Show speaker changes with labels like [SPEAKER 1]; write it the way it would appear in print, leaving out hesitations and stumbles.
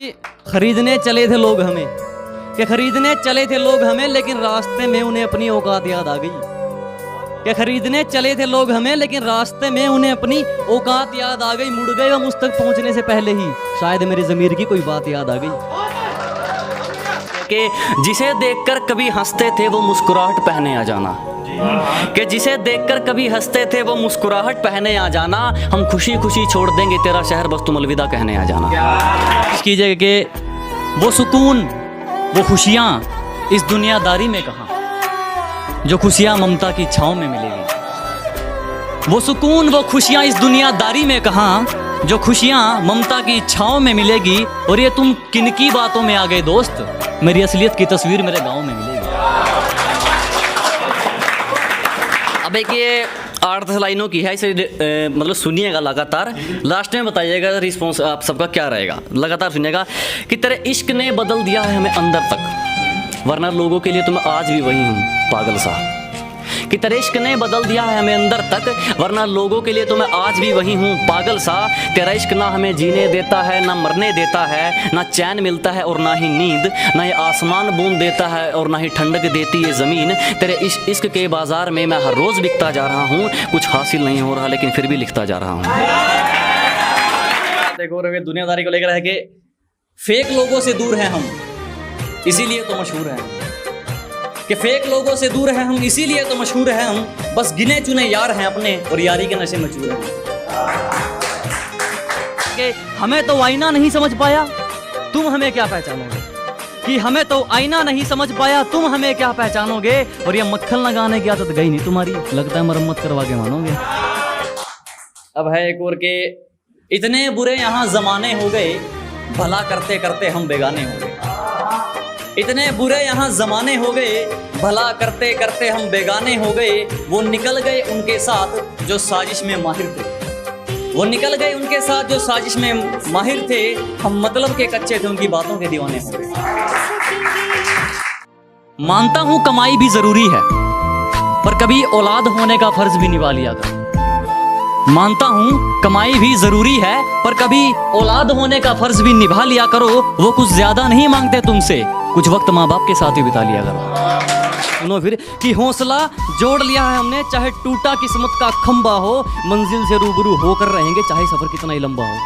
[SPEAKER 1] खरीदने चले थे लोग हमें खरीदने चले थे लोग हमें, लेकिन रास्ते में उन्हें अपनी औकात याद आ गई। खरीदने चले थे लोग हमें, लेकिन रास्ते में उन्हें अपनी औकात याद आ गई। मुड़ गए हम उस तक पहुंचने से पहले ही, शायद मेरी ज़मीर की कोई बात याद आ गई।
[SPEAKER 2] कि जिसे देखकर कभी हंसते थे वो मुस्कुराहट पहने आ जाना, कि जिसे देखकर कभी हंसते थे वो मुस्कुराहट पहने आ जाना। हम खुशी खुशी छोड़ देंगे तेरा शहर, बस तुम अलविदा कहने आ जाना।
[SPEAKER 1] कीजिए कि वो सुकून, वो खुशियाँ इस दुनियादारी में कहाँ, जो खुशियाँ ममता की छाँव में मिलेगी। वो सुकून, वो खुशियाँ इस दुनियादारी में कहाँ, जो खुशियाँ ममता की छाँव में मिलेगी। और ये तुम किनकी बातों में आ गए दोस्त, मेरी असलियत की तस्वीर मेरे गाँव में मिलेगी।
[SPEAKER 2] अब एक ये 8-10 लाइनों की है, इसे मतलब सुनिएगा लगातार, लास्ट में बताइएगा रिस्पॉन्स आप सबका क्या रहेगा। लगातार सुनिएगा कि तेरे इश्क ने बदल दिया है हमें अंदर तक, वरना लोगों के लिए तो मैं आज भी वही हूँ पागल सा। कि तेरे इश्क ने बदल दिया है हमें अंदर तक, वरना लोगों के लिए तो मैं आज भी वही हूँ पागल सा। तेरा इश्क ना हमें जीने देता है, ना मरने देता है, ना चैन मिलता है और ना ही नींद, ना ये आसमान बूंद देता है और ना ही ठंडक देती है ज़मीन। तेरे इश्क के बाज़ार में मैं हर रोज़ बिकता जा रहा हूँ, कुछ हासिल नहीं हो रहा लेकिन फिर भी लिखता जा रहा हूँ।
[SPEAKER 1] देखो दुनियादारी को लेकर है कि फेक लोगों से दूर हैं हम, इसीलिए तो मशहूर हैं। कि फेक लोगों से दूर हैं हम, इसीलिए तो मशहूर हैं हम, बस गिने चुने यार हैं अपने और यारी के नशे में चूर हैं। कि हमें तो आईना नहीं समझ पाया, तुम हमें क्या पहचानोगे। कि हमें तो आईना नहीं समझ पाया, तुम हमें क्या पहचानोगे। और ये मक्खन लगाने की आदत गई नहीं तुम्हारी, लगता है मरम्मत करवा के मानोगे। अब है एक और के इतने बुरे यहाँ जमाने हो गए, भला करते करते हम बेगाने हो गए। इतने बुरे यहाँ जमाने हो गए, भला करते करते हम बेगाने हो गए। वो निकल गए उनके साथ जो साजिश में माहिर थे, वो निकल गए उनके साथ जो साजिश में माहिर थे। हम मतलब के कच्चे थे, उनकी बातों के दीवाने हो गए। मानता हूँ कमाई भी जरूरी है, पर कभी औलाद होने का फर्ज भी निभा लिया करो। मानता हूँ कमाई भी जरूरी है, पर कभी औलाद होने का फर्ज भी निभा लिया करो। वो कुछ ज्यादा नहीं मांगते तुमसे, कुछ वक्त माँ बाप के साथ ही बिता लिया करो। सुनो फिर कि हौसला जोड़ लिया है हमने, चाहे टूटा किस्मत का खंबा हो, मंजिल से रूबरू होकर रहेंगे चाहे सफर कितना ही लंबा हो।